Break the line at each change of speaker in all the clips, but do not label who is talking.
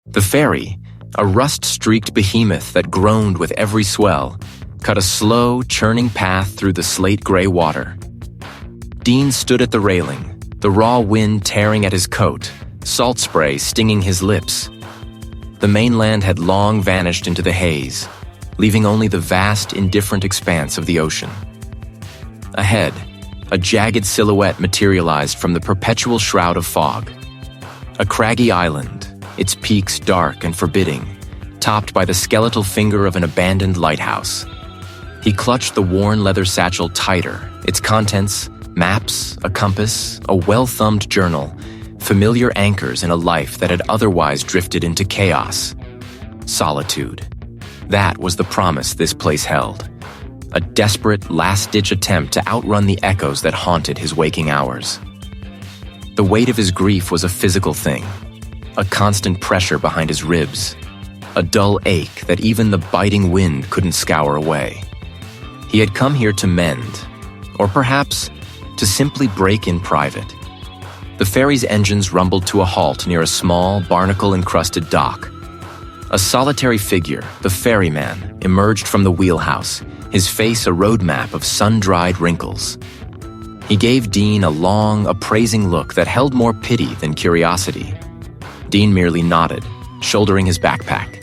The ferry, a rust-streaked behemoth that groaned with every swell, cut a slow, churning path through the slate-gray water. Dean stood at the railing, the raw wind tearing at his coat, salt spray stinging his lips. The mainland had long vanished into the haze, leaving only the vast, indifferent expanse of the ocean. Ahead, a jagged silhouette materialized from the perpetual shroud of fog. A craggy island, its peaks dark and forbidding, topped by the skeletal finger of an abandoned lighthouse. He clutched the worn leather satchel tighter, its contents, maps, a compass, a well-thumbed journal, familiar anchors in a life that had otherwise drifted into chaos. Solitude. That was the promise this place held. A desperate, last-ditch attempt to outrun the echoes that haunted his waking hours. The weight of his grief was a physical thing, a constant pressure behind his ribs, a dull ache that even the biting wind couldn't scour away. He had come here to mend, or perhaps to simply break in private. The ferry's engines rumbled to a halt near a small, barnacle-encrusted dock. A solitary figure, the ferryman, emerged from the wheelhouse, his face a roadmap of sun-dried wrinkles. He gave Dean a long, appraising look that held more pity than curiosity. Dean merely nodded, shouldering his backpack.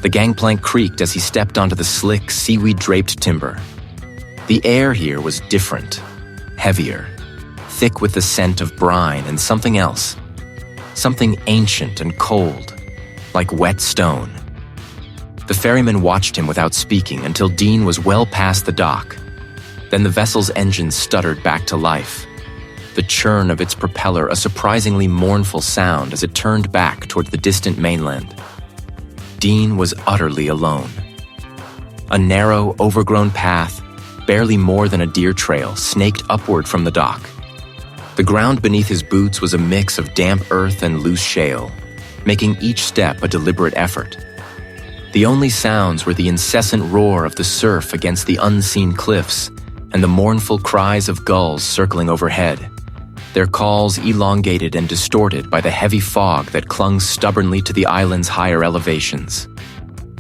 The gangplank creaked as he stepped onto the slick, seaweed-draped timber. The air here was different, heavier, thick with the scent of brine and something else. Something ancient and cold, like wet stone. The ferryman watched him without speaking until Dean was well past the dock. Then the vessel's engine stuttered back to life. The churn of its propeller a surprisingly mournful sound as it turned back toward the distant mainland. Dean was utterly alone. A narrow, overgrown path, barely more than a deer trail, snaked upward from the dock. The ground beneath his boots was a mix of damp earth and loose shale, making each step a deliberate effort. The only sounds were the incessant roar of the surf against the unseen cliffs and the mournful cries of gulls circling overhead, their calls elongated and distorted by the heavy fog that clung stubbornly to the island's higher elevations.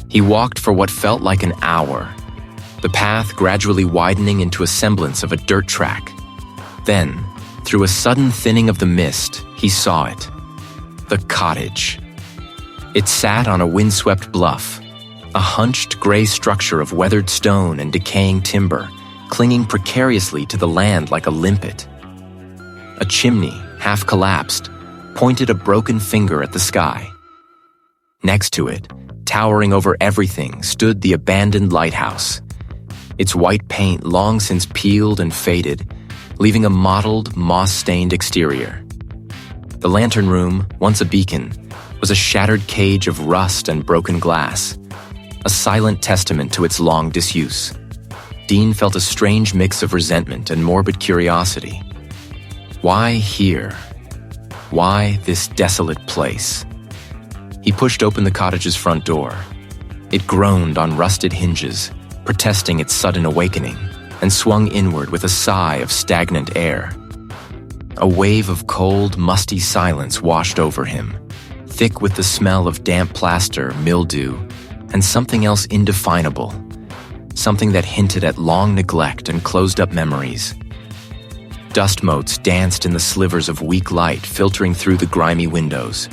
He walked for what felt like an hour, the path gradually widening into a semblance of a dirt track. Then, through a sudden thinning of the mist, he saw it. The cottage. It sat on a windswept bluff, a hunched gray structure of weathered stone and decaying timber, clinging precariously to the land like a limpet. A chimney, half collapsed, pointed a broken finger at the sky. Next to it, towering over everything, stood the abandoned lighthouse, its white paint long since peeled and faded, leaving a mottled, moss-stained exterior. The lantern room, once a beacon, was a shattered cage of rust and broken glass, a silent testament to its long disuse. Dean felt a strange mix of resentment and morbid curiosity. Why here? Why this desolate place? He pushed open the cottage's front door. It groaned on rusted hinges, protesting its sudden awakening, and swung inward with a sigh of stagnant air. A wave of cold, musty silence washed over him, thick with the smell of damp plaster, mildew, and something else indefinable, something that hinted at long neglect and closed-up memories. Dust motes danced in the slivers of weak light filtering through the grimy windows.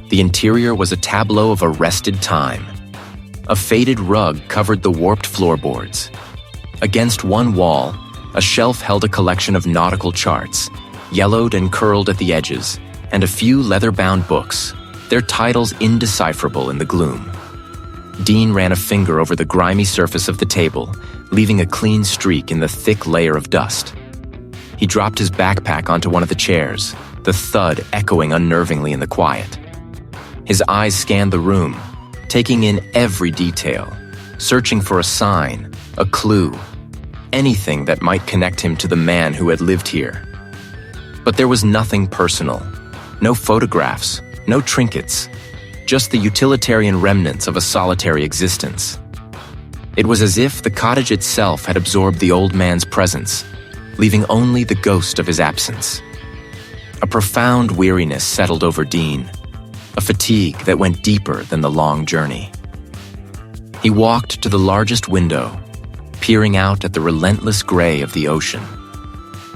The interior was a tableau of arrested time. A faded rug covered the warped floorboards. Against one wall, a shelf held a collection of nautical charts, yellowed and curled at the edges, and a few leather-bound books, their titles indecipherable in the gloom. Dean ran a finger over the grimy surface of the table, leaving a clean streak in the thick layer of dust. He dropped his backpack onto one of the chairs, the thud echoing unnervingly in the quiet. His eyes scanned the room, taking in every detail, searching for a sign, a clue, anything that might connect him to the man who had lived here. But there was nothing personal, no photographs, no trinkets, just the utilitarian remnants of a solitary existence. It was as if the cottage itself had absorbed the old man's presence, leaving only the ghost of his absence. A profound weariness settled over Dean. a fatigue that went deeper than the long journey. He walked to the largest window, peering out at the relentless gray of the ocean.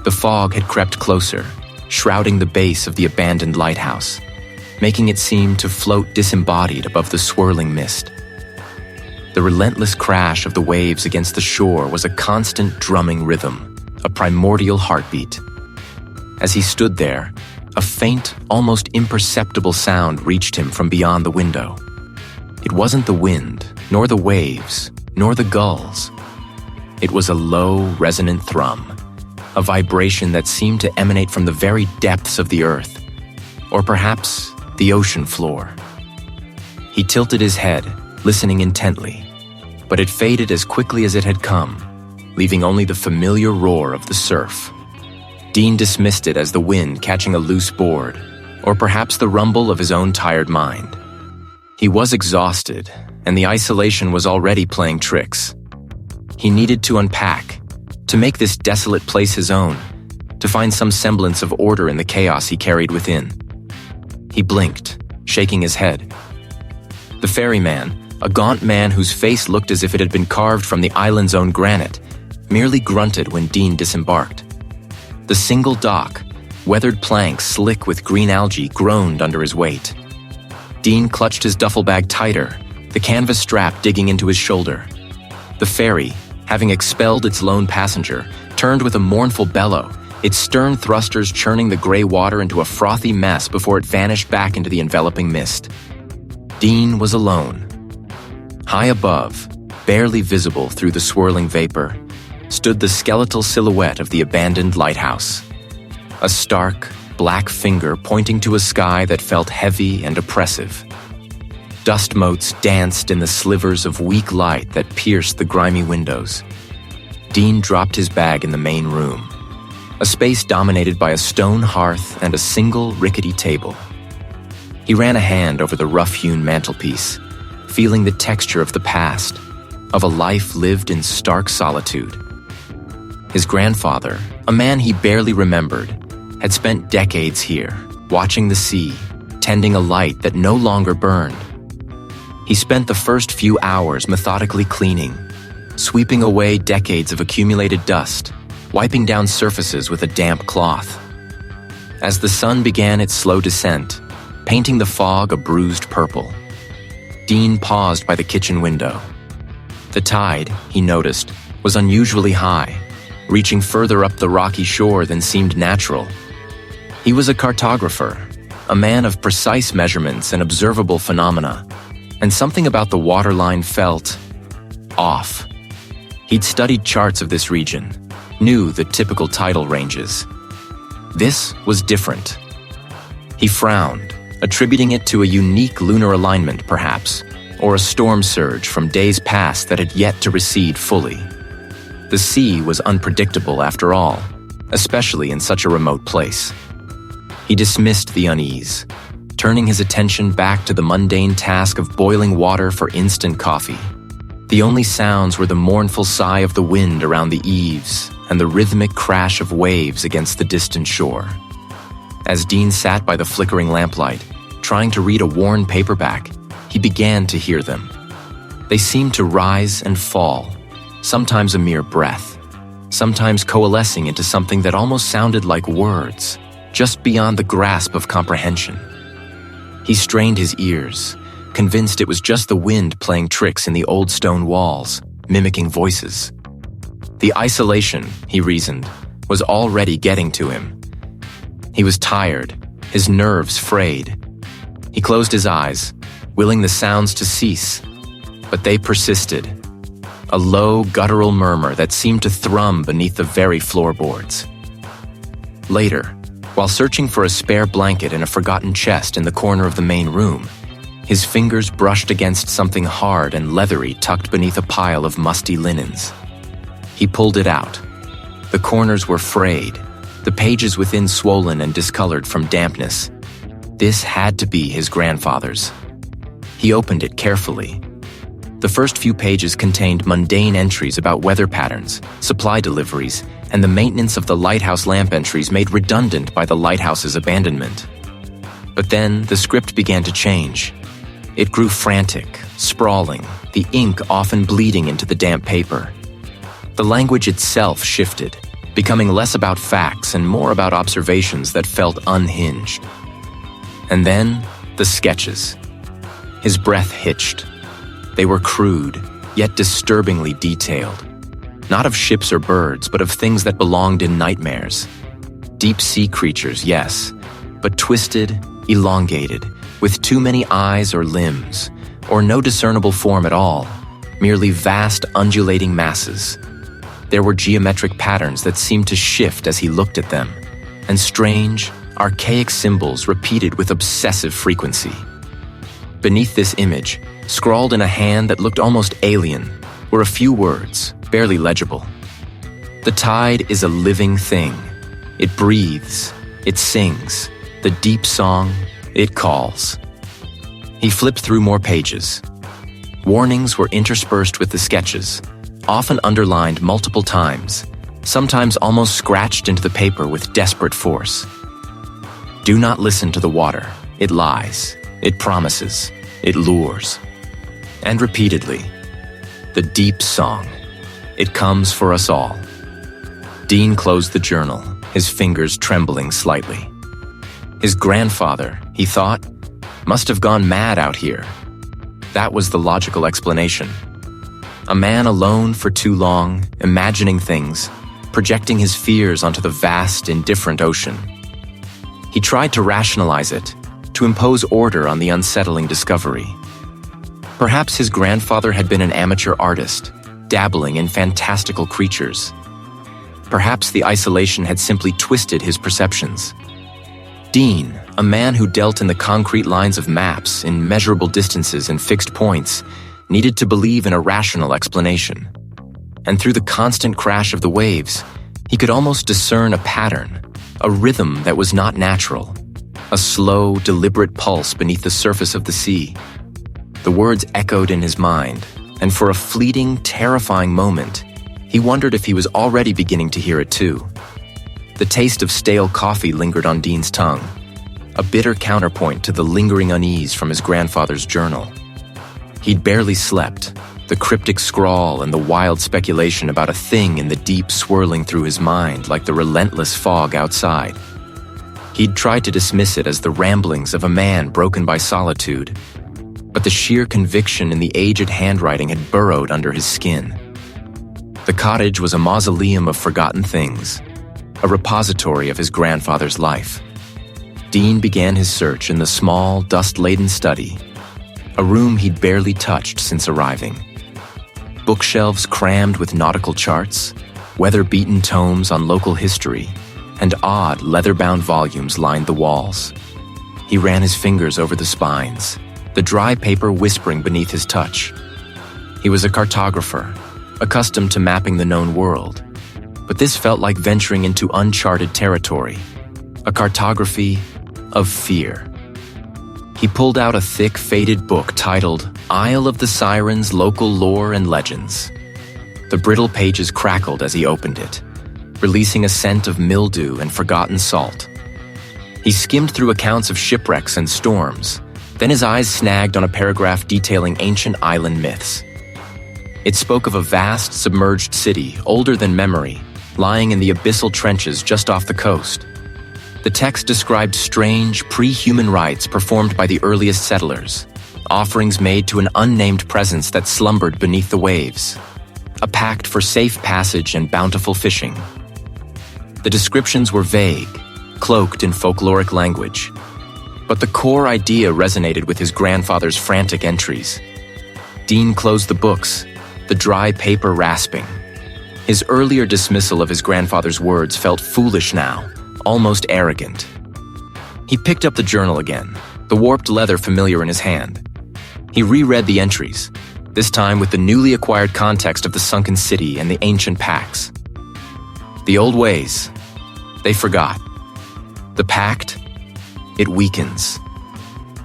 The fog had crept closer, shrouding the base of the abandoned lighthouse, making it seem to float disembodied above the swirling mist. The relentless crash of the waves against the shore was a constant drumming rhythm, a primordial heartbeat. As he stood there, a faint, almost imperceptible sound reached him from beyond the window. It wasn't the wind, nor the waves, nor the gulls. It was a low, resonant thrum, a vibration that seemed to emanate from the very depths of the earth, or perhaps the ocean floor. He tilted his head, listening intently, but it faded as quickly as it had come, leaving only the familiar roar of the surf. Dean dismissed it as the wind catching a loose board, or perhaps the rumble of his own tired mind. He was exhausted, and the isolation was already playing tricks. He needed to unpack, to make this desolate place his own, to find some semblance of order in the chaos he carried within. He blinked, shaking his head. The ferryman, a gaunt man whose face looked as if it had been carved from the island's own granite, merely grunted when Dean disembarked. The single dock, weathered planks slick with green algae, groaned under his weight. Dean clutched his duffel bag tighter, the canvas strap digging into his shoulder. The ferry, having expelled its lone passenger, turned with a mournful bellow, its stern thrusters churning the gray water into a frothy mess before it vanished back into the enveloping mist. Dean was alone. High above, barely visible through the swirling vapor, stood the skeletal silhouette of the abandoned lighthouse. A stark, black finger pointing to a sky that felt heavy and oppressive. Dust motes danced in the slivers of weak light that pierced the grimy windows. Dean dropped his bag in the main room, a space dominated by a stone hearth and a single rickety table. He ran a hand over the rough-hewn mantelpiece, feeling the texture of the past, of a life lived in stark solitude. His grandfather, a man he barely remembered, had spent decades here, watching the sea, tending a light that no longer burned. He spent the first few hours methodically cleaning, sweeping away decades of accumulated dust, wiping down surfaces with a damp cloth. As the sun began its slow descent, painting the fog a bruised purple, Dean paused by the kitchen window. The tide, he noticed, was unusually high, reaching further up the rocky shore than seemed natural. He was a cartographer, a man of precise measurements and observable phenomena, and something about the waterline felt off. He'd studied charts of this region, knew the typical tidal ranges. This was different. He frowned, attributing it to a unique lunar alignment, perhaps, or a storm surge from days past that had yet to recede fully. The sea was unpredictable after all, especially in such a remote place. He dismissed the unease, turning his attention back to the mundane task of boiling water for instant coffee. The only sounds were the mournful sigh of the wind around the eaves and the rhythmic crash of waves against the distant shore. As Dean sat by the flickering lamplight, trying to read a worn paperback, he began to hear them. They seemed to rise and fall, sometimes a mere breath, sometimes coalescing into something that almost sounded like words, just beyond the grasp of comprehension. He strained his ears, convinced it was just the wind playing tricks in the old stone walls, mimicking voices. The isolation, he reasoned, was already getting to him. He was tired, his nerves frayed. He closed his eyes, willing the sounds to cease, but they persisted. A low, guttural murmur that seemed to thrum beneath the very floorboards. Later, while searching for a spare blanket in a forgotten chest in the corner of the main room, his fingers brushed against something hard and leathery tucked beneath a pile of musty linens. He pulled it out. The corners were frayed, the pages within swollen and discolored from dampness. This had to be his grandfather's. He opened it carefully. The first few pages contained mundane entries about weather patterns, supply deliveries, and the maintenance of the lighthouse lamp entries made redundant by the lighthouse's abandonment. But then the script began to change. It grew frantic, sprawling, the ink often bleeding into the damp paper. The language itself shifted, becoming less about facts and more about observations that felt unhinged. And then, the sketches. His breath hitched. They were crude, yet disturbingly detailed. Not of ships or birds, but of things that belonged in nightmares. Deep-sea creatures, yes, but twisted, elongated, with too many eyes or limbs, or no discernible form at all, merely vast undulating masses. There were geometric patterns that seemed to shift as he looked at them, and strange, archaic symbols repeated with obsessive frequency. Beneath this image, scrawled in a hand that looked almost alien, were a few words, barely legible. The tide is a living thing. It breathes, it sings, the deep song, it calls. He flipped through more pages. Warnings were interspersed with the sketches, often underlined multiple times, sometimes almost scratched into the paper with desperate force. Do not listen to the water. It lies. It promises. It lures. And repeatedly, the deep song. It comes for us all. Dean closed the journal, his fingers trembling slightly. His grandfather, he thought, must have gone mad out here. That was the logical explanation. A man alone for too long, imagining things, projecting his fears onto the vast, indifferent ocean. He tried to rationalize it, to impose order on the unsettling discovery. Perhaps his grandfather had been an amateur artist, dabbling in fantastical creatures. Perhaps the isolation had simply twisted his perceptions. Dean, a man who dealt in the concrete lines of maps, in measurable distances and fixed points, needed to believe in a rational explanation. And through the constant crash of the waves, he could almost discern a pattern, a rhythm that was not natural, a slow, deliberate pulse beneath the surface of the sea. The words echoed in his mind, and for a fleeting, terrifying moment, he wondered if he was already beginning to hear it too. The taste of stale coffee lingered on Dean's tongue, a bitter counterpoint to the lingering unease from his grandfather's journal. He'd barely slept, the cryptic scrawl and the wild speculation about a thing in the deep swirling through his mind like the relentless fog outside. He'd tried to dismiss it as the ramblings of a man broken by solitude, but the sheer conviction in the aged handwriting had burrowed under his skin. The cottage was a mausoleum of forgotten things, a repository of his grandfather's life. Dean began his search in the small, dust-laden study, a room he'd barely touched since arriving. Bookshelves crammed with nautical charts, weather-beaten tomes on local history, and odd leather-bound volumes lined the walls. He ran his fingers over the spines, the dry paper whispering beneath his touch. He was a cartographer, accustomed to mapping the known world, but this felt like venturing into uncharted territory, a cartography of fear. He pulled out a thick, faded book titled Isle of the Sirens, Local Lore and Legends. The brittle pages crackled as he opened it, releasing a scent of mildew and forgotten salt. He skimmed through accounts of shipwrecks and storms, then his eyes snagged on a paragraph detailing ancient island myths. It spoke of a vast, submerged city, older than memory, lying in the abyssal trenches just off the coast. The text described strange, pre-human rites performed by the earliest settlers, offerings made to an unnamed presence that slumbered beneath the waves, a pact for safe passage and bountiful fishing. The descriptions were vague, cloaked in folkloric language, but the core idea resonated with his grandfather's frantic entries. Dean closed the books, the dry paper rasping. His earlier dismissal of his grandfather's words felt foolish now, almost arrogant. He picked up the journal again, the warped leather familiar in his hand. He reread the entries, this time with the newly acquired context of the sunken city and the ancient pacts. The old ways, they forgot. The pact, it weakens.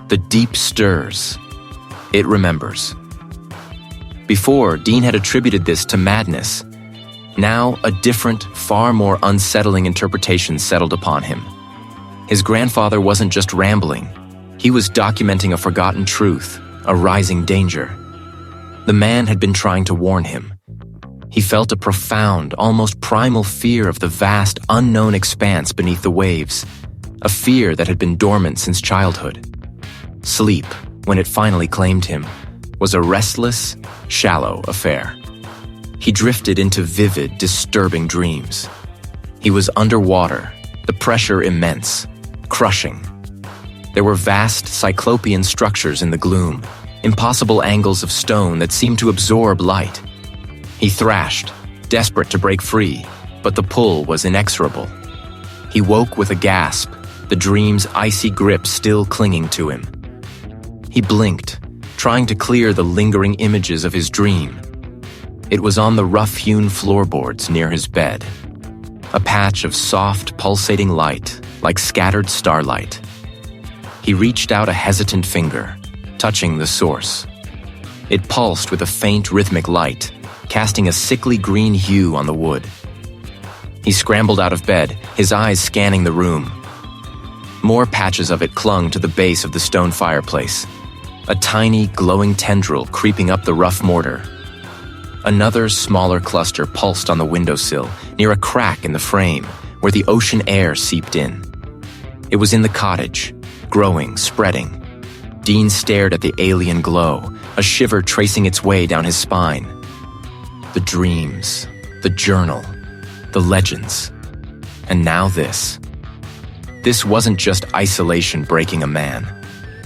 The deep stirs, it remembers. Before, Dean had attributed this to madness. Now, a different, far more unsettling interpretation settled upon him. His grandfather wasn't just rambling, He was documenting a forgotten truth, a rising danger. The man had been trying to warn him. He felt a profound, almost primal fear of the vast, unknown expanse beneath the waves, a fear that had been dormant since childhood. Sleep, when it finally claimed him, was a restless, shallow affair. He drifted into vivid, disturbing dreams. He was underwater, the pressure immense, crushing. There were vast, cyclopean structures in the gloom, impossible angles of stone that seemed to absorb light. He thrashed, desperate to break free, but the pull was inexorable. He woke with a gasp, the dream's icy grip still clinging to him. He blinked, trying to clear the lingering images of his dream. It was on the rough-hewn floorboards near his bed, a patch of soft, pulsating light, like scattered starlight. He reached out a hesitant finger, touching the source. It pulsed with a faint, rhythmic light, casting a sickly green hue on the wood. He scrambled out of bed, his eyes scanning the room. More patches of it clung to the base of the stone fireplace, a tiny, glowing tendril creeping up the rough mortar. Another, smaller cluster pulsed on the windowsill, near a crack in the frame, where the ocean air seeped in. It was in the cottage, growing, spreading. Dean stared at the alien glow, a shiver tracing its way down his spine. The dreams, the journal, the legends. And now this. This wasn't just isolation breaking a man.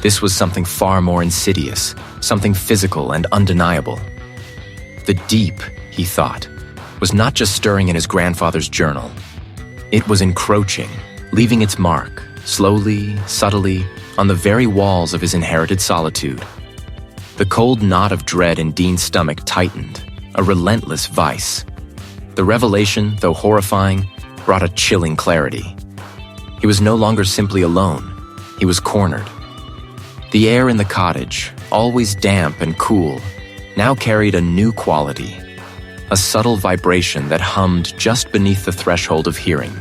This was something far more insidious, something physical and undeniable. The deep, he thought, was not just stirring in his grandfather's journal. It was encroaching, leaving its mark, slowly, subtly, on the very walls of his inherited solitude. The cold knot of dread in Dean's stomach tightened, a relentless vice. The revelation, though horrifying, brought a chilling clarity. He was no longer simply alone. He was cornered. The air in the cottage, always damp and cool, now carried a new quality, a subtle vibration that hummed just beneath the threshold of hearing.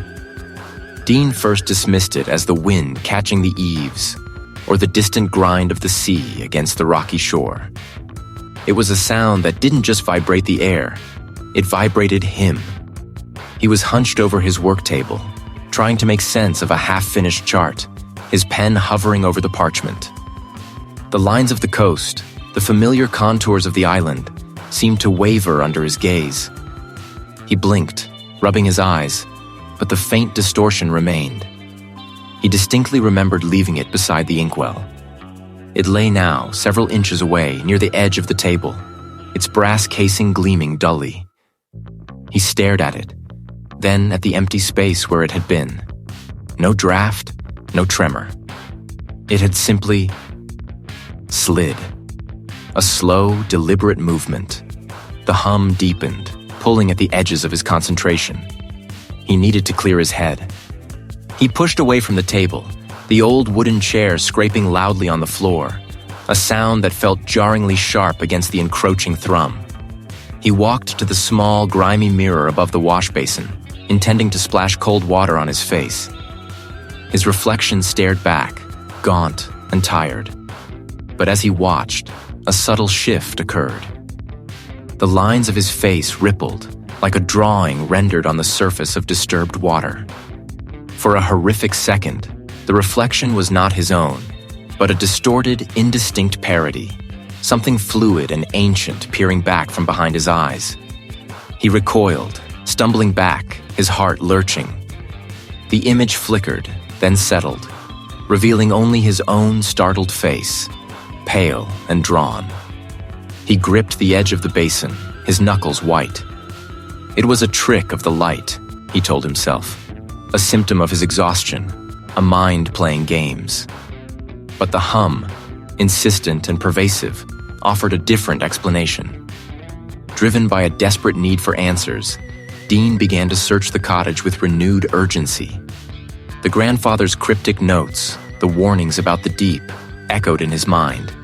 Dean first dismissed it as the wind catching the eaves, or the distant grind of the sea against the rocky shore. It was a sound that didn't just vibrate the air, it vibrated him. He was hunched over his work table, trying to make sense of a half-finished chart, his pen hovering over the parchment. The lines of the coast, the familiar contours of the island, seemed to waver under his gaze. He blinked, rubbing his eyes, but the faint distortion remained. He distinctly remembered leaving it beside the inkwell. It lay now, several inches away, near the edge of the table, its brass casing gleaming dully. He stared at it, then at the empty space where it had been. No draft, no tremor. It had simply slid. A slow, deliberate movement. The hum deepened, pulling at the edges of his concentration. He needed to clear his head. He pushed away from the table, the old wooden chair scraping loudly on the floor, a sound that felt jarringly sharp against the encroaching thrum. He walked to the small, grimy mirror above the wash basin, intending to splash cold water on his face. His reflection stared back, gaunt and tired. But as he watched, a subtle shift occurred. The lines of his face rippled, like a drawing rendered on the surface of disturbed water. For a horrific second, the reflection was not his own, but a distorted, indistinct parody, something fluid and ancient peering back from behind his eyes. He recoiled, stumbling back, his heart lurching. The image flickered, then settled, revealing only his own startled face, pale and drawn. He gripped the edge of the basin, his knuckles white. It was a trick of the light, he told himself, a symptom of his exhaustion, a mind playing games. But the hum, insistent and pervasive, offered a different explanation. Driven by a desperate need for answers, Dean began to search the cottage with renewed urgency. The grandfather's cryptic notes, the warnings about the deep, echoed in his mind.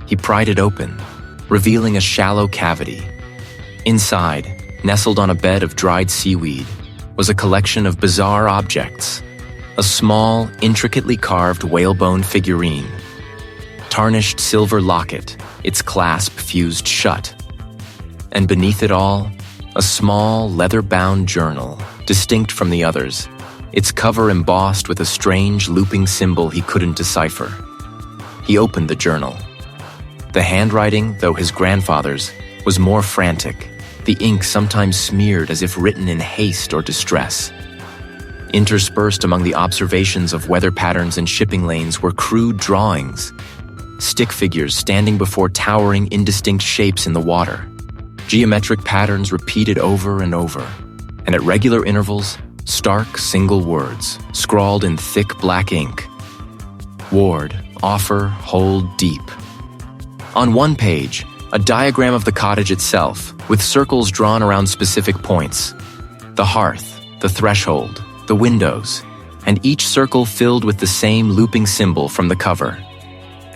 He pried it open, revealing a shallow cavity. Inside, nestled on a bed of dried seaweed, was a collection of bizarre objects. A small, intricately carved whalebone figurine, tarnished silver locket, its clasp fused shut. And beneath it all, a small, leather-bound journal, distinct from the others, its cover embossed with a strange, looping symbol he couldn't decipher. He opened the journal. The handwriting, though his grandfather's, was more frantic, the ink sometimes smeared as if written in haste or distress. Interspersed among the observations of weather patterns and shipping lanes were crude drawings, stick figures standing before towering, indistinct shapes in the water, geometric patterns repeated over and over, and at regular intervals, stark single words, scrawled in thick black ink. Ward, offer, hold deep. On one page, a diagram of the cottage itself, with circles drawn around specific points. The hearth, the threshold, the windows, and each circle filled with the same looping symbol from the cover.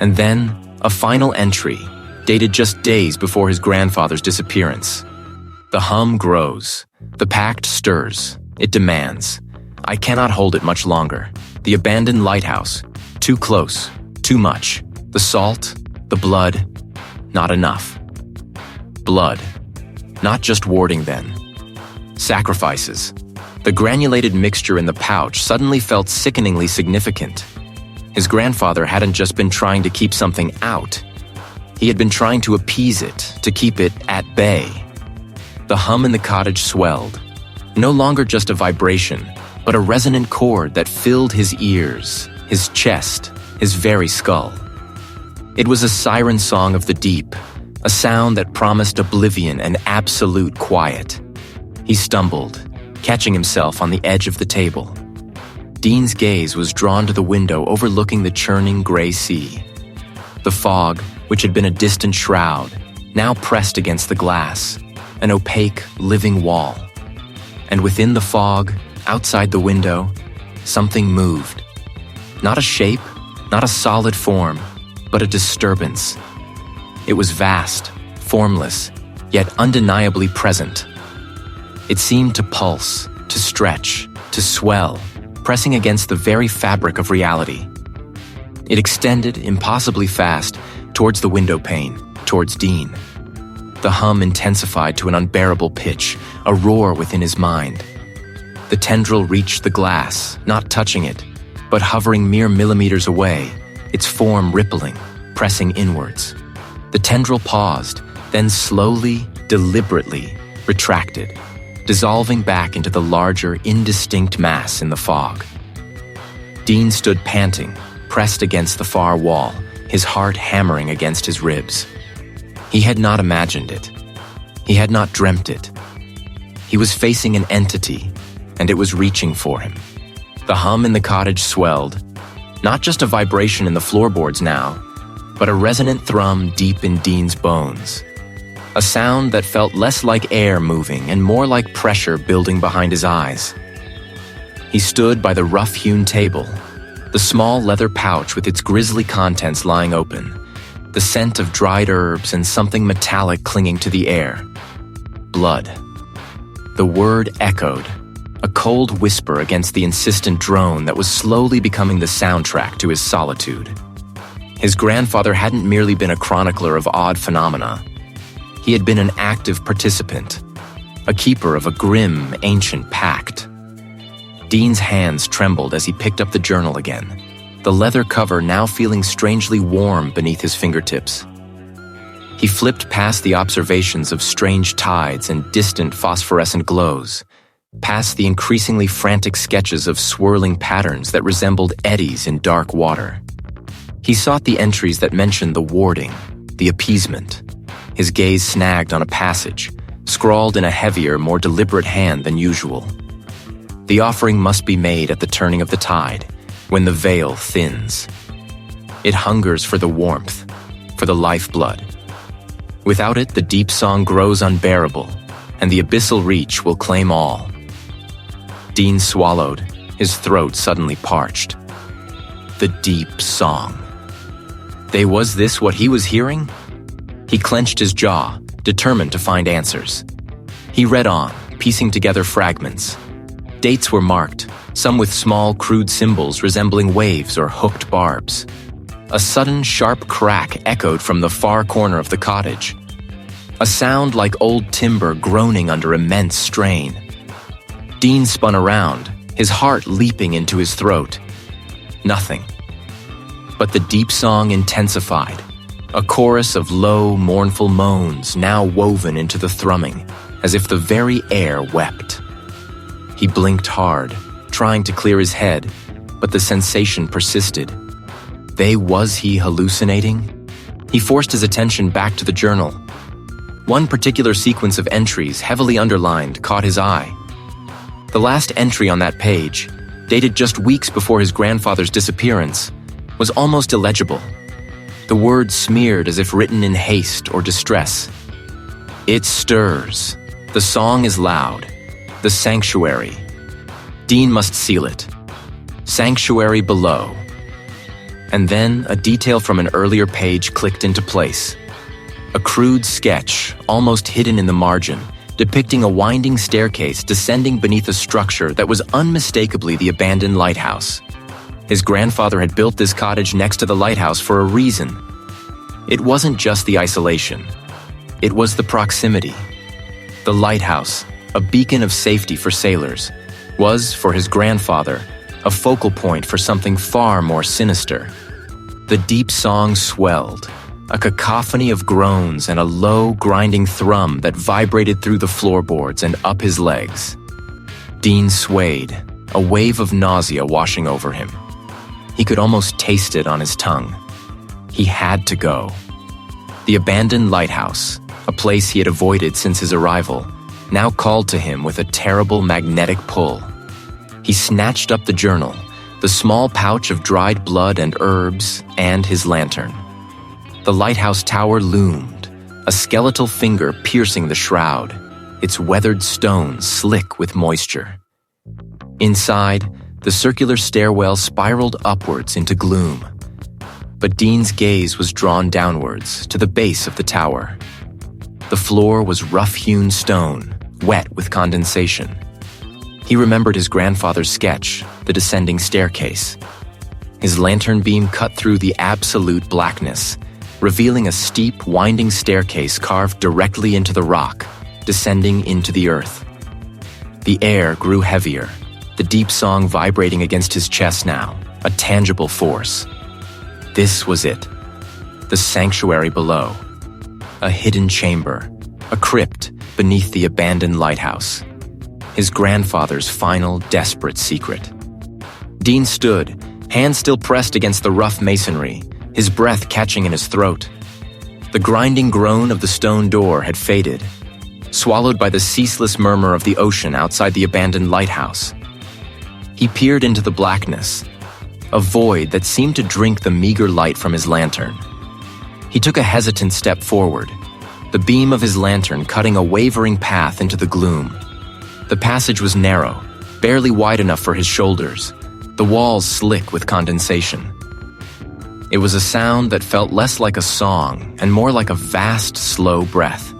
And then, a final entry, dated just days before his grandfather's disappearance. The hum grows. The pact stirs. It demands. I cannot hold it much longer. The abandoned lighthouse. Too close. Too much. The salt. The blood. Not enough. Blood. Not just warding then. Sacrifices. The granulated mixture in the pouch suddenly felt sickeningly significant. His grandfather hadn't just been trying to keep something out. He had been trying to appease it, to keep it at bay. The hum in the cottage swelled. No longer just a vibration, but a resonant chord that filled his ears, his chest, his very skull. It was a siren song of the deep, a sound that promised oblivion and absolute quiet. He stumbled, catching himself on the edge of the table. Dean's gaze was drawn to the window overlooking the churning gray sea. The fog, which had been a distant shroud, now pressed against the glass, an opaque, living wall. And within the fog, outside the window, something moved. Not a shape, not a solid form, but a disturbance. It was vast, formless, yet undeniably present. It seemed to pulse, to stretch, to swell, pressing against the very fabric of reality. It extended, impossibly fast, towards the window pane, towards Dean. The hum intensified to an unbearable pitch, a roar within his mind. The tendril reached the glass, not touching it, but hovering mere millimeters away, its form rippling, pressing inwards. The tendril paused, then slowly, deliberately, retracted, dissolving back into the larger, indistinct mass in the fog. Dean stood panting, pressed against the far wall, his heart hammering against his ribs. He had not imagined it. He had not dreamt it. He was facing an entity, and it was reaching for him. The hum in the cottage swelled, not just a vibration in the floorboards now, but a resonant thrum deep in Dean's bones. A sound that felt less like air moving and more like pressure building behind his eyes. He stood by the rough-hewn table, the small leather pouch with its grisly contents lying open, the scent of dried herbs and something metallic clinging to the air. Blood. The word echoed, a cold whisper against the insistent drone that was slowly becoming the soundtrack to his solitude. His grandfather hadn't merely been a chronicler of odd phenomena. He had been an active participant, a keeper of a grim, ancient pact. Dean's hands trembled as he picked up the journal again, the leather cover now feeling strangely warm beneath his fingertips. He flipped past the observations of strange tides and distant phosphorescent glows, past the increasingly frantic sketches of swirling patterns that resembled eddies in dark water. He sought the entries that mentioned the warding, the appeasement. His gaze snagged on a passage, scrawled in a heavier, more deliberate hand than usual. The offering must be made at the turning of the tide, when the veil thins. It hungers for the warmth, for the lifeblood. Without it, the deep song grows unbearable, and the abyssal reach will claim all. Dean swallowed, his throat suddenly parched. The deep song. Was this what he was hearing? He clenched his jaw, determined to find answers. He read on, piecing together fragments. Dates were marked, some with small, crude symbols resembling waves or hooked barbs. A sudden, sharp crack echoed from the far corner of the cottage. A sound like old timber groaning under immense strain. Dean spun around, his heart leaping into his throat. Nothing. But the deep song intensified, a chorus of low, mournful moans now woven into the thrumming, as if the very air wept. He blinked hard, trying to clear his head, but the sensation persisted. Was he hallucinating? He forced his attention back to the journal. One particular sequence of entries, heavily underlined, caught his eye. The last entry on that page, dated just weeks before his grandfather's disappearance, was almost illegible. The words smeared as if written in haste or distress. It stirs. The song is loud. The sanctuary. Dean must seal it. Sanctuary below. And then a detail from an earlier page clicked into place. A crude sketch, almost hidden in the margin, depicting a winding staircase descending beneath a structure that was unmistakably the abandoned lighthouse. His grandfather had built this cottage next to the lighthouse for a reason. It wasn't just the isolation. It was the proximity. The lighthouse, a beacon of safety for sailors, was, for his grandfather, a focal point for something far more sinister. The deep song swelled, a cacophony of groans and a low, grinding thrum that vibrated through the floorboards and up his legs. Dean swayed, a wave of nausea washing over him. He could almost taste it on his tongue. He had to go. The abandoned lighthouse, a place he had avoided since his arrival, now called to him with a terrible magnetic pull. He snatched up the journal, the small pouch of dried blood and herbs, and his lantern. The lighthouse tower loomed, a skeletal finger piercing the shroud, its weathered stone slick with moisture. Inside, the circular stairwell spiraled upwards into gloom. But Dean's gaze was drawn downwards to the base of the tower. The floor was rough-hewn stone, wet with condensation. He remembered his grandfather's sketch, the descending staircase. His lantern beam cut through the absolute blackness, revealing a steep, winding staircase carved directly into the rock, descending into the earth. The air grew heavier, the deep song vibrating against his chest now, a tangible force. This was it. The sanctuary below. A hidden chamber, a crypt beneath the abandoned lighthouse. His grandfather's final, desperate secret. Dean stood, hands still pressed against the rough masonry, his breath catching in his throat. The grinding groan of the stone door had faded, swallowed by the ceaseless murmur of the ocean outside the abandoned lighthouse. He peered into the blackness, a void that seemed to drink the meager light from his lantern. He took a hesitant step forward, the beam of his lantern cutting a wavering path into the gloom. The passage was narrow, barely wide enough for his shoulders, the walls slick with condensation. It was a sound that felt less like a song and more like a vast, slow breath.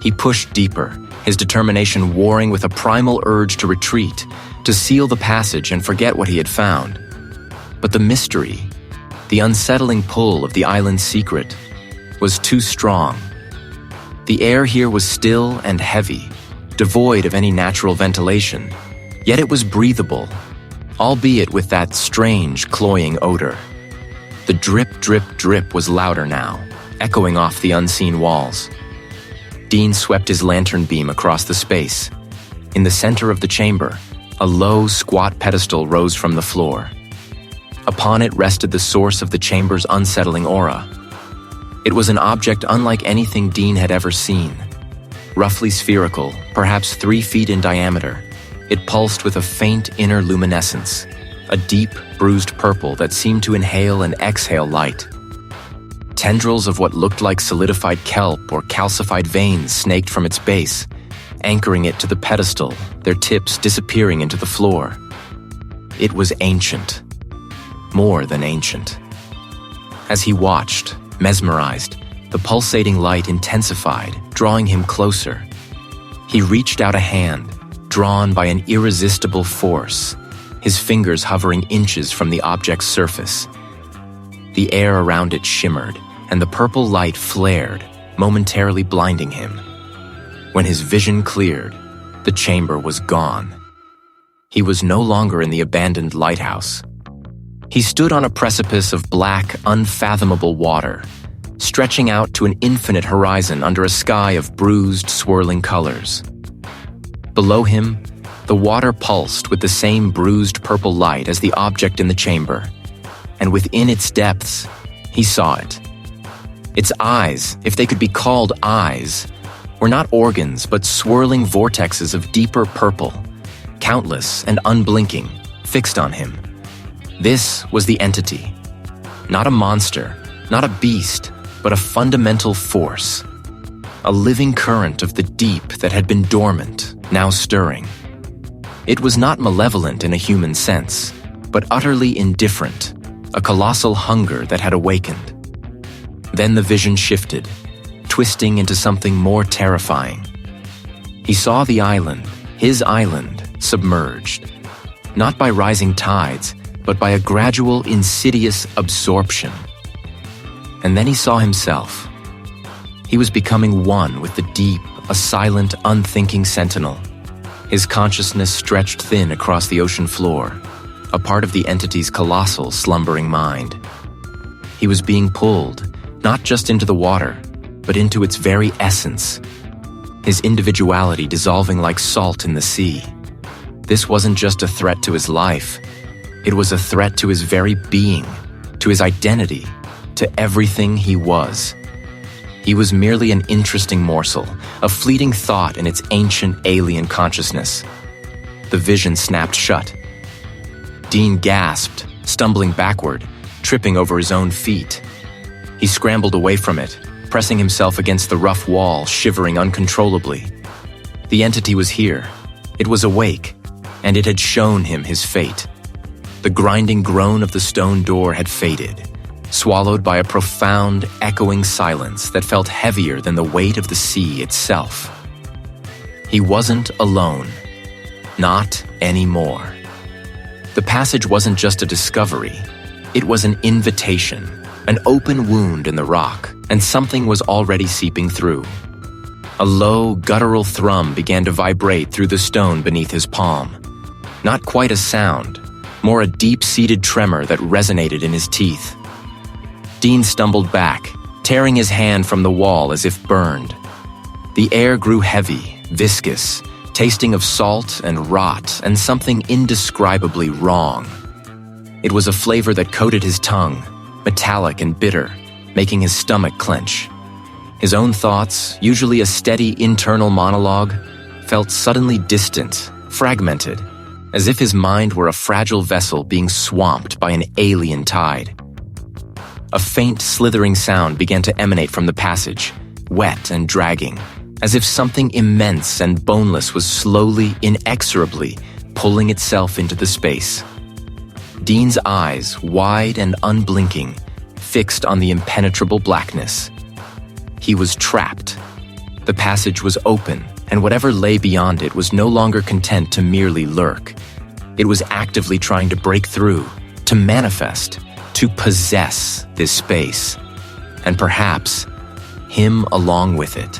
He pushed deeper, his determination warring with a primal urge to retreat, to seal the passage and forget what he had found. But the mystery, the unsettling pull of the island's secret, was too strong. The air here was still and heavy, devoid of any natural ventilation, yet it was breathable, albeit with that strange, cloying odor. The drip, drip, drip was louder now, echoing off the unseen walls. Dean swept his lantern beam across the space. In the center of the chamber, a low, squat pedestal rose from the floor. Upon it rested the source of the chamber's unsettling aura. It was an object unlike anything Dean had ever seen. Roughly spherical, perhaps 3 feet in diameter, it pulsed with a faint inner luminescence, a deep, bruised purple that seemed to inhale and exhale light. Tendrils of what looked like solidified kelp or calcified veins snaked from its base, anchoring it to the pedestal, their tips disappearing into the floor. It was ancient. More than ancient. As he watched, mesmerized, the pulsating light intensified, drawing him closer. He reached out a hand, drawn by an irresistible force, his fingers hovering inches from the object's surface. The air around it shimmered, and the purple light flared, momentarily blinding him. When his vision cleared, the chamber was gone. He was no longer in the abandoned lighthouse. He stood on a precipice of black, unfathomable water, stretching out to an infinite horizon under a sky of bruised, swirling colors. Below him, the water pulsed with the same bruised purple light as the object in the chamber, and within its depths, he saw it. Its eyes, if they could be called eyes, were not organs but swirling vortexes of deeper purple, countless and unblinking, fixed on him. This was the entity. Not a monster, not a beast, but a fundamental force. A living current of the deep that had been dormant, now stirring. It was not malevolent in a human sense, but utterly indifferent, a colossal hunger that had awakened. Then the vision shifted, twisting into something more terrifying. He saw the island, his island, submerged, not by rising tides, but by a gradual, insidious absorption. And then he saw himself. He was becoming one with the deep, a silent, unthinking sentinel. His consciousness stretched thin across the ocean floor, a part of the entity's colossal, slumbering mind. He was being pulled, not just into the water, but into its very essence, his individuality dissolving like salt in the sea. This wasn't just a threat to his life. It was a threat to his very being, to his identity, to everything he was. He was merely an interesting morsel, a fleeting thought in its ancient alien consciousness. The vision snapped shut. Dean gasped, stumbling backward, tripping over his own feet. He scrambled away from it, pressing himself against the rough wall, shivering uncontrollably. The entity was here. It was awake, and it had shown him his fate. The grinding groan of the stone door had faded, swallowed by a profound, echoing silence that felt heavier than the weight of the sea itself. He wasn't alone. Not anymore. The passage wasn't just a discovery. It was an invitation, an open wound in the rock, and something was already seeping through. A low, guttural thrum began to vibrate through the stone beneath his palm. Not quite a sound, more a deep-seated tremor that resonated in his teeth. Dean stumbled back, tearing his hand from the wall as if burned. The air grew heavy, viscous, tasting of salt and rot and something indescribably wrong. It was a flavor that coated his tongue, metallic and bitter, making his stomach clench. His own thoughts, usually a steady internal monologue, felt suddenly distant, fragmented, as if his mind were a fragile vessel being swamped by an alien tide. A faint, slithering sound began to emanate from the passage, wet and dragging, as if something immense and boneless was slowly, inexorably pulling itself into the space. Dean's eyes, wide and unblinking, fixed on the impenetrable blackness. He was trapped. The passage was open, and whatever lay beyond it was no longer content to merely lurk. It was actively trying to break through, to manifest, to possess this space, and perhaps him along with it.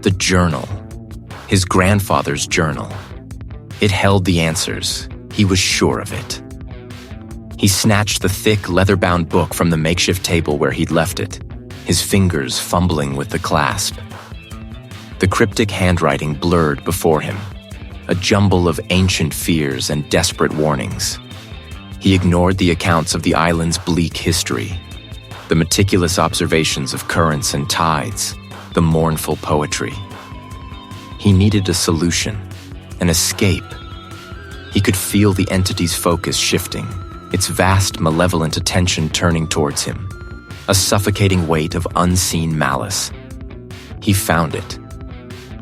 The journal, his grandfather's journal. It held the answers. He was sure of it. He snatched the thick, leather-bound book from the makeshift table where he'd left it, his fingers fumbling with the clasp. The cryptic handwriting blurred before him, a jumble of ancient fears and desperate warnings. He ignored the accounts of the island's bleak history, the meticulous observations of currents and tides, the mournful poetry. He needed a solution, an escape. He could feel the entity's focus shifting, its vast, malevolent attention turning towards him, a suffocating weight of unseen malice. He found it.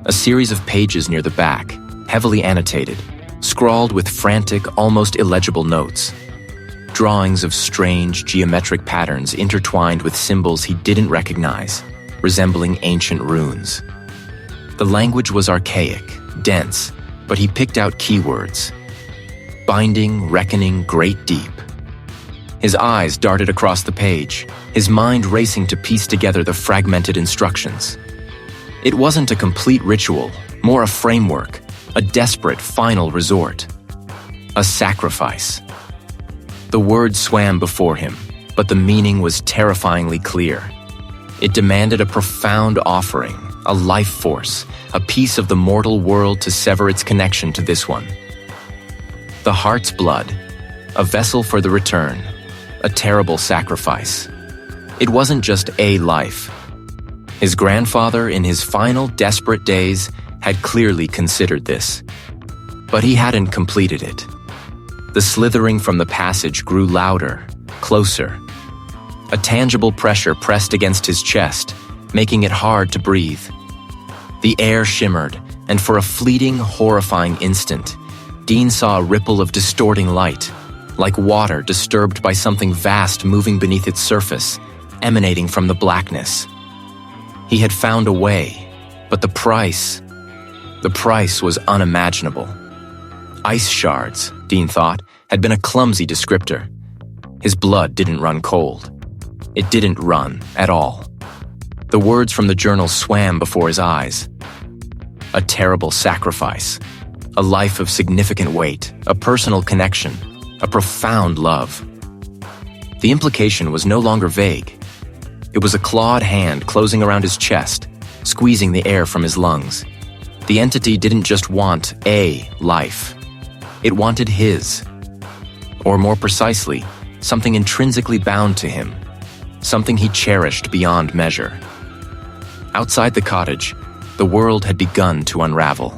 A series of pages near the back, heavily annotated, scrawled with frantic, almost illegible notes. Drawings of strange, geometric patterns intertwined with symbols he didn't recognize, resembling ancient runes. The language was archaic, dense, but he picked out keywords. Binding, reckoning, great deep. His eyes darted across the page, his mind racing to piece together the fragmented instructions. It wasn't a complete ritual, more a framework, a desperate final resort. A sacrifice. The word swam before him, but the meaning was terrifyingly clear. It demanded a profound offering, a life force, a piece of the mortal world to sever its connection to this one. The heart's blood, a vessel for the return, a terrible sacrifice. It wasn't just a life. His grandfather, in his final desperate days, had clearly considered this. But he hadn't completed it. The slithering from the passage grew louder, closer. A tangible pressure pressed against his chest, making it hard to breathe. The air shimmered, and for a fleeting, horrifying instant, Dean saw a ripple of distorting light, like water disturbed by something vast moving beneath its surface, emanating from the blackness. He had found a way, but the price was unimaginable. Ice shards, Dean thought, had been a clumsy descriptor. His blood didn't run cold. It didn't run at all. The words from the journal swam before his eyes. A terrible sacrifice. A life of significant weight, a personal connection, a profound love. The implication was no longer vague. It was a clawed hand closing around his chest, squeezing the air from his lungs. The entity didn't just want a life. It wanted his. Or more precisely, something intrinsically bound to him, something he cherished beyond measure. Outside the cottage, the world had begun to unravel.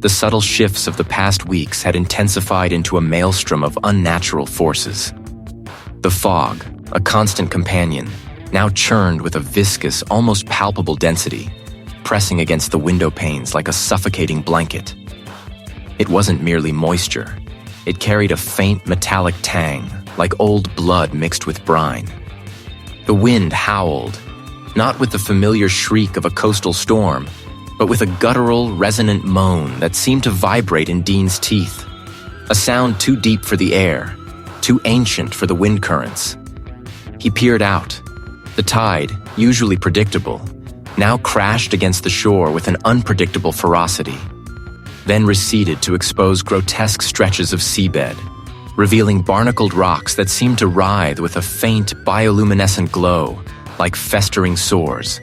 The subtle shifts of the past weeks had intensified into a maelstrom of unnatural forces. The fog, a constant companion, now churned with a viscous, almost palpable density, pressing against the window panes like a suffocating blanket. It wasn't merely moisture. It carried a faint metallic tang, like old blood mixed with brine. The wind howled, not with the familiar shriek of a coastal storm, but with a guttural, resonant moan that seemed to vibrate in Dean's teeth. A sound too deep for the air, too ancient for the wind currents. He peered out. The tide, usually predictable, now crashed against the shore with an unpredictable ferocity, then receded to expose grotesque stretches of seabed, revealing barnacled rocks that seemed to writhe with a faint bioluminescent glow, like festering sores.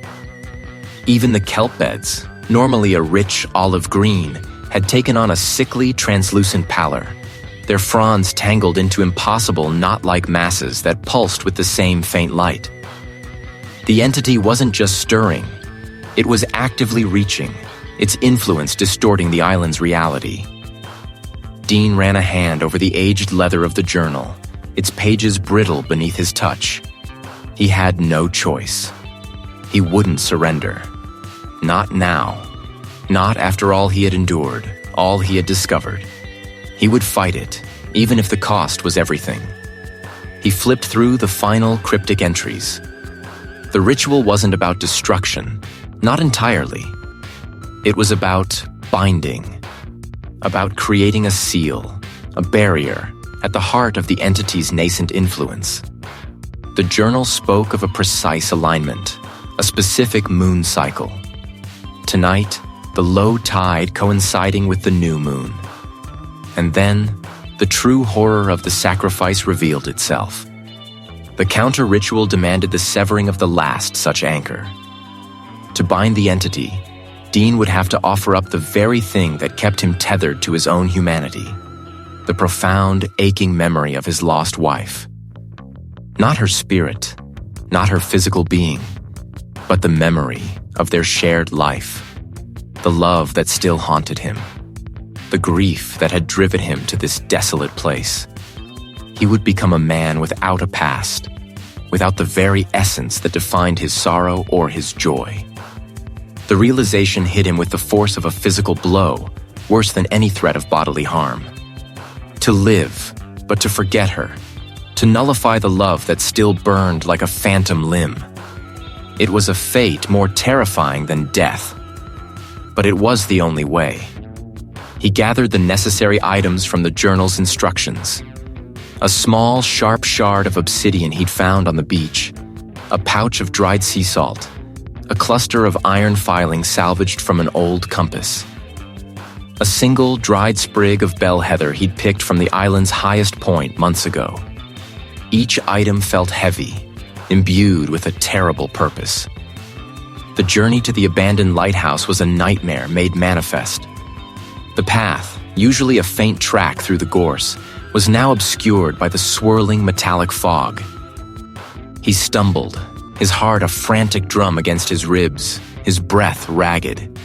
Even the kelp beds, normally a rich olive green, had taken on a sickly, translucent pallor, their fronds tangled into impossible knot-like masses that pulsed with the same faint light. The entity wasn't just stirring, it was actively reaching, its influence distorting the island's reality. Dean ran a hand over the aged leather of the journal, its pages brittle beneath his touch. He had no choice. He wouldn't surrender. Not now. Not after all he had endured, all he had discovered. He would fight it, even if the cost was everything. He flipped through the final cryptic entries. The ritual wasn't about destruction, not entirely. It was about binding, about creating a seal, a barrier, at the heart of the entity's nascent influence. The journal spoke of a precise alignment, a specific moon cycle. Tonight, the low tide coinciding with the new moon. And then, the true horror of the sacrifice revealed itself. The counter-ritual demanded the severing of the last such anchor. To bind the entity, Dean would have to offer up the very thing that kept him tethered to his own humanity, the profound, aching memory of his lost wife. Not her spirit, not her physical being, but the memory of their shared life, the love that still haunted him, the grief that had driven him to this desolate place. He would become a man without a past, without the very essence that defined his sorrow or his joy. The realization hit him with the force of a physical blow, worse than any threat of bodily harm. To live, but to forget her, to nullify the love that still burned like a phantom limb. It was a fate more terrifying than death. But it was the only way. He gathered the necessary items from the journal's instructions. A small, sharp shard of obsidian he'd found on the beach, a pouch of dried sea salt, a cluster of iron filings salvaged from an old compass. A single dried sprig of bell heather he'd picked from the island's highest point months ago. Each item felt heavy, imbued with a terrible purpose. The journey to the abandoned lighthouse was a nightmare made manifest. The path, usually a faint track through the gorse, was now obscured by the swirling metallic fog. He stumbled, his heart a frantic drum against his ribs, his breath ragged.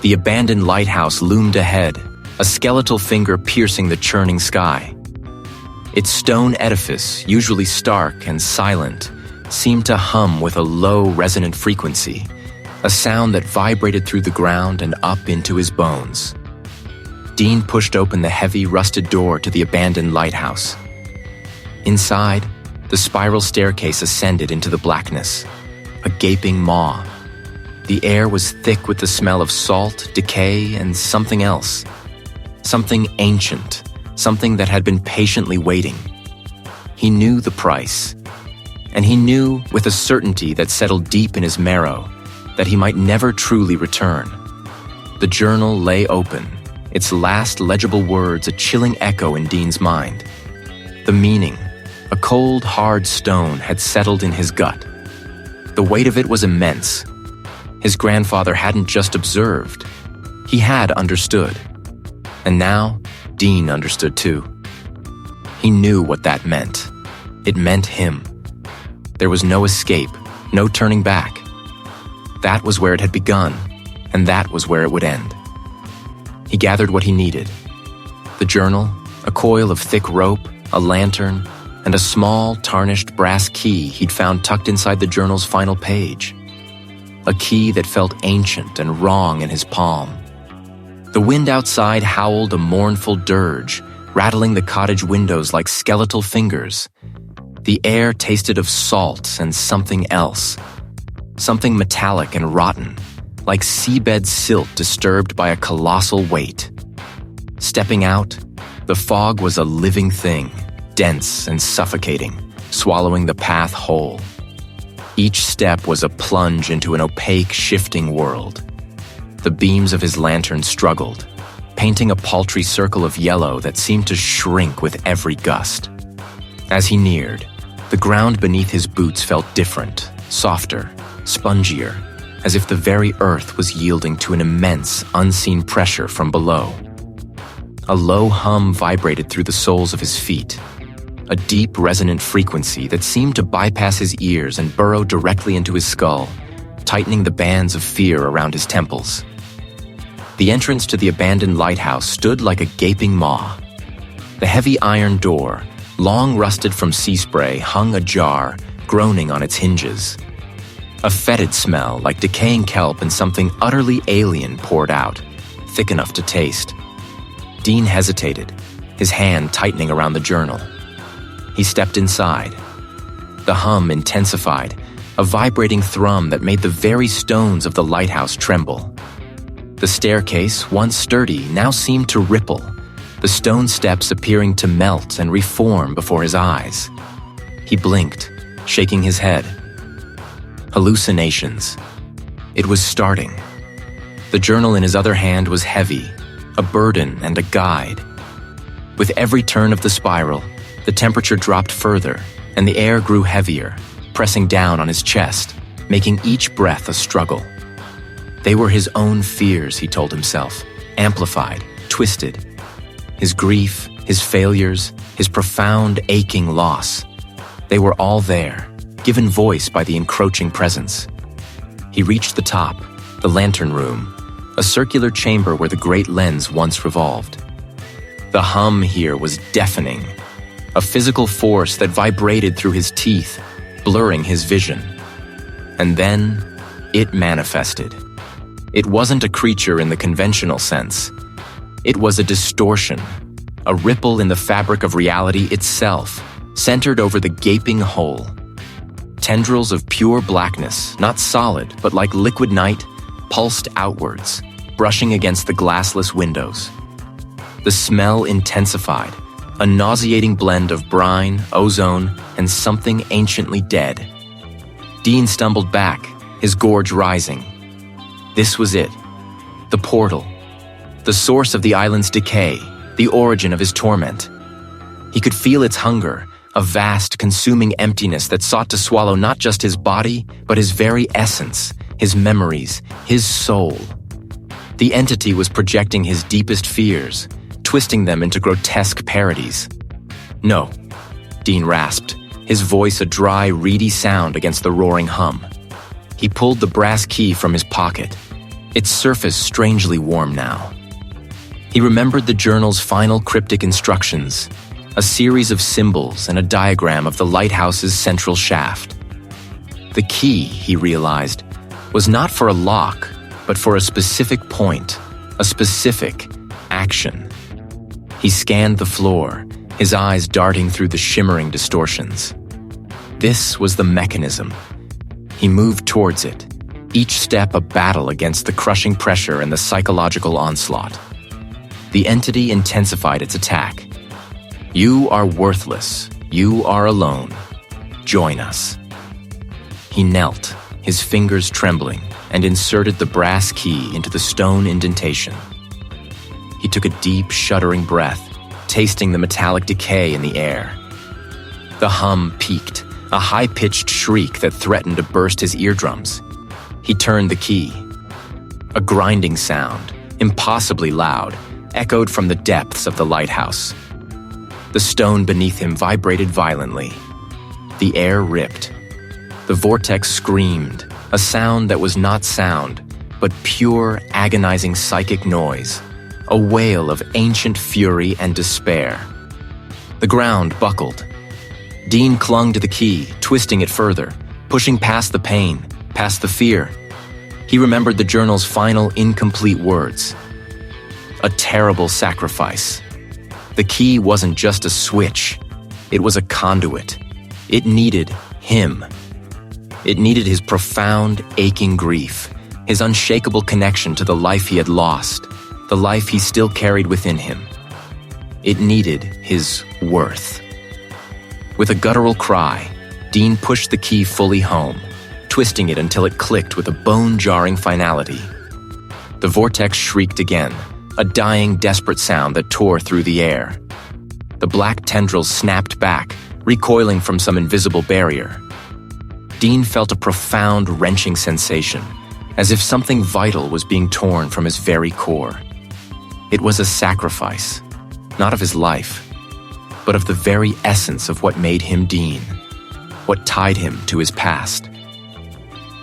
The abandoned lighthouse loomed ahead, a skeletal finger piercing the churning sky. Its stone edifice, usually stark and silent, seemed to hum with a low, resonant frequency, a sound that vibrated through the ground and up into his bones. Dean pushed open the heavy, rusted door to the abandoned lighthouse. Inside, the spiral staircase ascended into the blackness, a gaping maw. The air was thick with the smell of salt, decay, and something else. Something ancient, something that had been patiently waiting. He knew the price, and he knew with a certainty that settled deep in his marrow that he might never truly return. The journal lay open, its last legible words a chilling echo in Dean's mind. The meaning, a cold, hard stone, had settled in his gut. The weight of it was immense. His grandfather hadn't just observed, he had understood. And now, Dean understood too. He knew what that meant. It meant him. There was no escape, no turning back. That was where it had begun, and that was where it would end. He gathered what he needed. The journal, a coil of thick rope, a lantern, and a small, tarnished brass key he'd found tucked inside the journal's final page. A key that felt ancient and wrong in his palm. The wind outside howled a mournful dirge, rattling the cottage windows like skeletal fingers. The air tasted of salt and something else. Something metallic and rotten, like seabed silt disturbed by a colossal weight. Stepping out, the fog was a living thing, dense and suffocating, swallowing the path whole. Each step was a plunge into an opaque, shifting world. The beams of his lantern struggled, painting a paltry circle of yellow that seemed to shrink with every gust. As he neared, the ground beneath his boots felt different, softer, spongier, as if the very earth was yielding to an immense, unseen pressure from below. A low hum vibrated through the soles of his feet, a deep, resonant frequency that seemed to bypass his ears and burrow directly into his skull, tightening the bands of fear around his temples. The entrance to the abandoned lighthouse stood like a gaping maw. The heavy iron door, long rusted from sea spray, hung ajar, groaning on its hinges. A fetid smell like decaying kelp and something utterly alien poured out, thick enough to taste. Dean hesitated, his hand tightening around the journal. He stepped inside. The hum intensified, a vibrating thrum that made the very stones of the lighthouse tremble. The staircase, once sturdy, now seemed to ripple, the stone steps appearing to melt and reform before his eyes. He blinked, shaking his head. Hallucinations. It was starting. The journal in his other hand was heavy, a burden and a guide. With every turn of the spiral, the temperature dropped further, and the air grew heavier, pressing down on his chest, making each breath a struggle. They were his own fears, he told himself, amplified, twisted. His grief, his failures, his profound, aching loss. They were all there, given voice by the encroaching presence. He reached the top, the lantern room, a circular chamber where the great lens once revolved. The hum here was deafening, a physical force that vibrated through his teeth, blurring his vision. And then, it manifested. It wasn't a creature in the conventional sense. It was a distortion, a ripple in the fabric of reality itself, centered over the gaping hole. Tendrils of pure blackness, not solid, but like liquid night, pulsed outwards, brushing against the glassless windows. The smell intensified, a nauseating blend of brine, ozone, and something anciently dead. Dean stumbled back, his gorge rising. This was it. The portal. The source of the island's decay, the origin of his torment. He could feel its hunger, a vast, consuming emptiness that sought to swallow not just his body, but his very essence, his memories, his soul. The entity was projecting his deepest fears, twisting them into grotesque parodies. "No," Dean rasped, his voice a dry, reedy sound against the roaring hum. He pulled the brass key from his pocket, its surface strangely warm now. He remembered the journal's final cryptic instructions, a series of symbols and a diagram of the lighthouse's central shaft. The key, he realized, was not for a lock, but for a specific point, a specific action. He scanned the floor, his eyes darting through the shimmering distortions. This was the mechanism. He moved towards it, each step a battle against the crushing pressure and the psychological onslaught. The entity intensified its attack. "You are worthless. You are alone. Join us." He knelt, his fingers trembling, and inserted the brass key into the stone indentation. He took a deep, shuddering breath, tasting the metallic decay in the air. The hum peaked, a high-pitched shriek that threatened to burst his eardrums. He turned the key. A grinding sound, impossibly loud, echoed from the depths of the lighthouse. The stone beneath him vibrated violently. The air ripped. The vortex screamed, a sound that was not sound, but pure, agonizing psychic noise, a wail of ancient fury and despair. The ground buckled. Dean clung to the key, twisting it further, pushing past the pain, past the fear. He remembered the journal's final incomplete words. A terrible sacrifice. The key wasn't just a switch. It was a conduit. It needed him. It needed his profound, aching grief, his unshakable connection to the life he had lost, the life he still carried within him. It needed his worth. With a guttural cry, Dean pushed the key fully home, twisting it until it clicked with a bone-jarring finality. The vortex shrieked again, a dying, desperate sound that tore through the air. The black tendrils snapped back, recoiling from some invisible barrier. Dean felt a profound, wrenching sensation, as if something vital was being torn from his very core. It was a sacrifice, not of his life, but of the very essence of what made him Dean, what tied him to his past.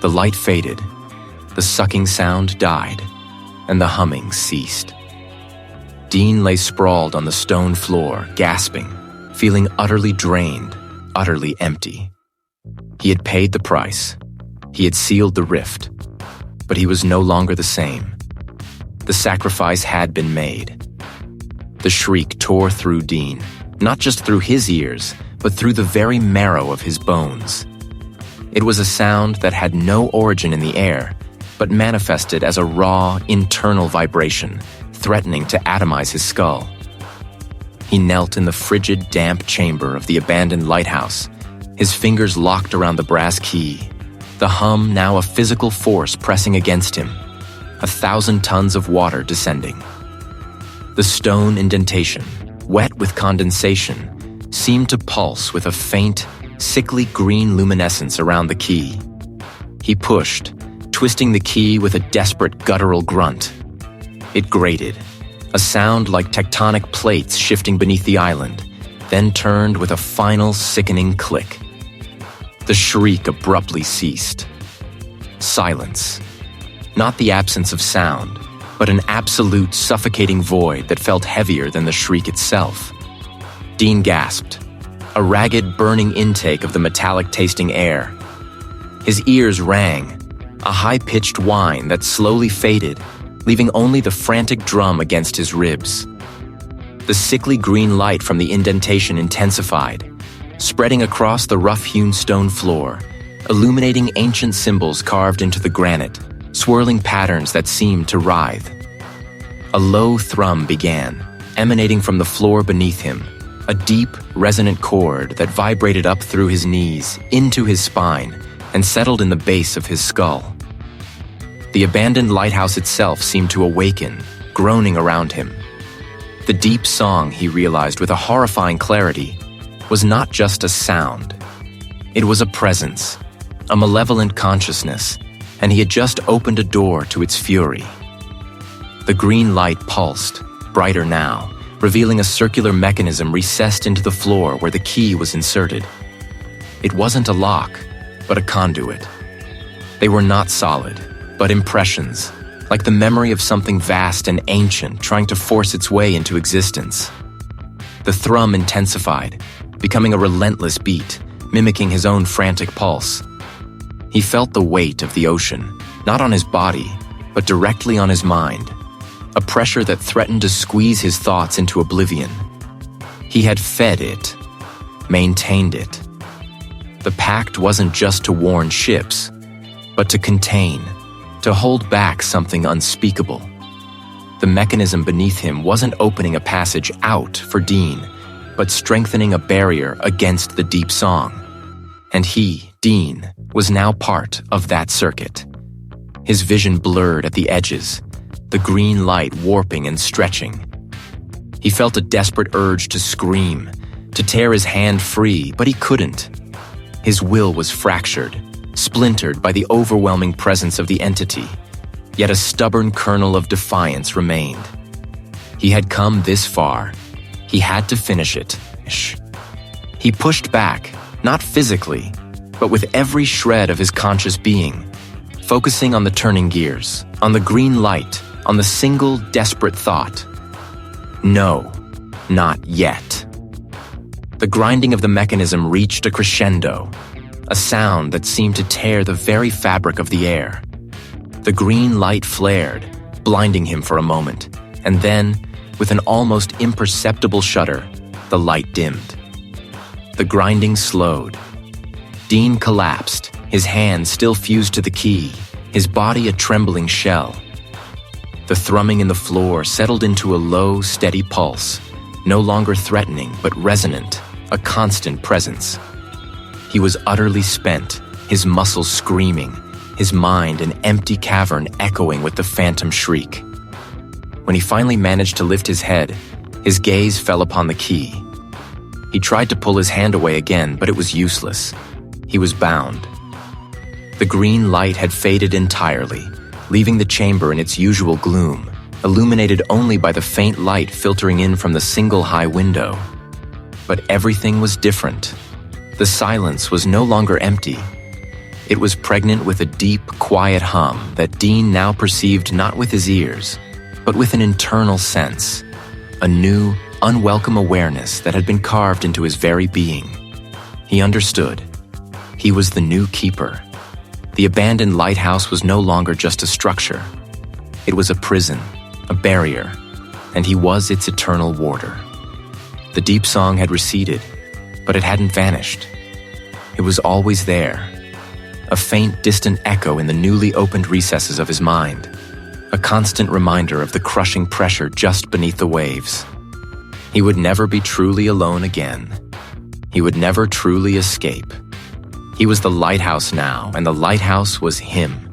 The light faded, the sucking sound died, and the humming ceased. Dean lay sprawled on the stone floor, gasping, feeling utterly drained, utterly empty. He had paid the price. He had sealed the rift. But he was no longer the same. The sacrifice had been made. The shriek tore through Dean, not just through his ears, but through the very marrow of his bones. It was a sound that had no origin in the air, but manifested as a raw, internal vibration, threatening to atomize his skull. He knelt in the frigid, damp chamber of the abandoned lighthouse, his fingers locked around the brass key, the hum now a physical force pressing against him, 1,000 tons of water descending. The stone indentation, wet with condensation, seemed to pulse with a faint, sickly green luminescence around the key. He pushed, twisting the key with a desperate guttural grunt. It grated, a sound like tectonic plates shifting beneath the island, then turned with a final sickening click. The shriek abruptly ceased. Silence. Not the absence of sound, but an absolute suffocating void that felt heavier than the shriek itself. Dean gasped, a ragged, burning intake of the metallic-tasting air. His ears rang, a high-pitched whine that slowly faded, leaving only the frantic drum against his ribs. The sickly green light from the indentation intensified, spreading across the rough-hewn stone floor, illuminating ancient symbols carved into the granite, swirling patterns that seemed to writhe. A low thrum began, emanating from the floor beneath him, a deep, resonant chord that vibrated up through his knees, into his spine, and settled in the base of his skull. The abandoned lighthouse itself seemed to awaken, groaning around him. The deep song, he realized with a horrifying clarity, was not just a sound. It was a presence, a malevolent consciousness, and he had just opened a door to its fury. The green light pulsed, brighter now, revealing a circular mechanism recessed into the floor where the key was inserted. It wasn't a lock, but a conduit. They were not solid, but impressions, like the memory of something vast and ancient trying to force its way into existence. The thrum intensified, becoming a relentless beat, mimicking his own frantic pulse. He felt the weight of the ocean, not on his body, but directly on his mind, a pressure that threatened to squeeze his thoughts into oblivion. He had fed it, maintained it. The pact wasn't just to warn ships, but to contain, to hold back something unspeakable. The mechanism beneath him wasn't opening a passage out for Dean, but strengthening a barrier against the deep song. And he, Dean, was now part of that circuit. His vision blurred at the edges, the green light warping and stretching. He felt a desperate urge to scream, to tear his hand free, but he couldn't. His will was fractured, splintered by the overwhelming presence of the entity, yet a stubborn kernel of defiance remained. He had come this far. He had to finish it. He pushed back, not physically, but with every shred of his conscious being, focusing on the turning gears, on the green light, on the single desperate thought. No, not yet. The grinding of the mechanism reached a crescendo, a sound that seemed to tear the very fabric of the air. The green light flared, blinding him for a moment, and then, with an almost imperceptible shudder, the light dimmed. The grinding slowed. Dean collapsed, his hand still fused to the key, his body a trembling shell. The thrumming in the floor settled into a low, steady pulse, no longer threatening but resonant, a constant presence. He was utterly spent, his muscles screaming, his mind an empty cavern echoing with the phantom shriek. When he finally managed to lift his head, his gaze fell upon the key. He tried to pull his hand away again, but it was useless. He was bound. The green light had faded entirely, leaving the chamber in its usual gloom, illuminated only by the faint light filtering in from the single high window. But everything was different. The silence was no longer empty. It was pregnant with a deep, quiet hum that Dean now perceived not with his ears, but with an internal sense, a new, unwelcome awareness that had been carved into his very being. He understood. He was the new keeper. The abandoned lighthouse was no longer just a structure. It was a prison, a barrier, and he was its eternal warder. The deep song had receded, but it hadn't vanished. It was always there, a faint, distant echo in the newly opened recesses of his mind, a constant reminder of the crushing pressure just beneath the waves. He would never be truly alone again. He would never truly escape. He was the lighthouse now, and the lighthouse was him.